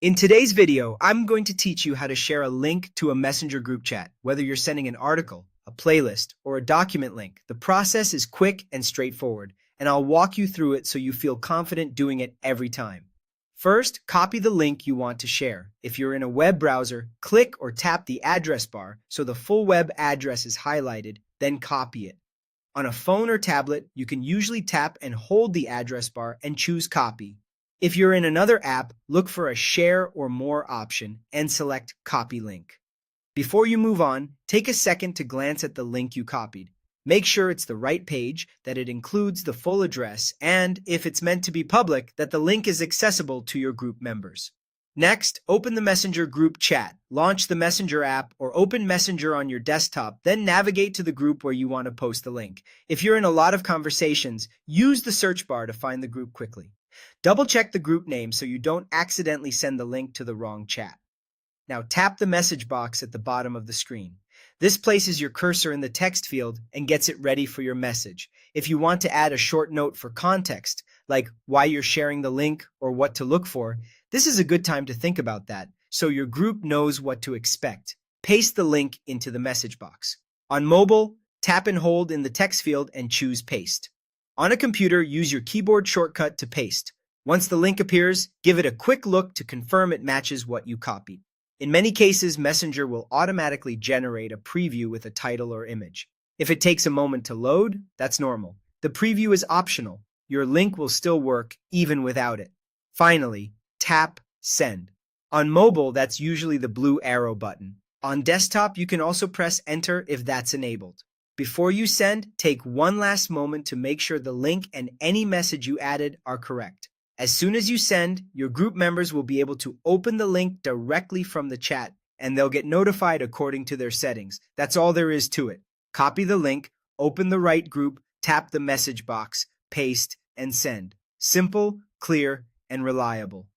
In today's video, I'm going to teach you how to share a link to a Messenger group chat, whether you're sending an article, a playlist, or a document link. The process is quick and straightforward, and I'll walk you through it so you feel confident doing it every time. First, copy the link you want to share. If you're in a web browser, click or tap the address bar so the full web address is highlighted, then copy it. On a phone or tablet, you can usually tap and hold the address bar and choose copy. If you're in another app, look for a Share or More option and select Copy Link. Before you move on, take a second to glance at the link you copied. Make sure it's the right page, that it includes the full address, and if it's meant to be public, that the link is accessible to your group members. Next, open the Messenger group chat. Launch the Messenger app or open Messenger on your desktop, then navigate to the group where you want to post the link. If you're in a lot of conversations, use the search bar to find the group quickly. Double-check the group name so you don't accidentally send the link to the wrong chat. Now tap the message box at the bottom of the screen. This places your cursor in the text field and gets it ready for your message. If you want to add a short note for context, like why you're sharing the link or what to look for, this is a good time to think about that, so your group knows what to expect. Paste the link into the message box. On mobile, tap and hold in the text field and choose Paste. On a computer, use your keyboard shortcut to paste. Once the link appears, give it a quick look to confirm it matches what you copied. In many cases, Messenger will automatically generate a preview with a title or image. If it takes a moment to load, that's normal. The preview is optional. Your link will still work even without it. Finally, tap Send. On mobile, that's usually the blue arrow button. On desktop, you can also press Enter if that's enabled. Before you send, take one last moment to make sure the link and any message you added are correct. As soon as you send, your group members will be able to open the link directly from the chat, and they'll get notified according to their settings. That's all there is to it. Copy the link, open the right group, tap the message box, paste, and send. Simple, clear, and reliable.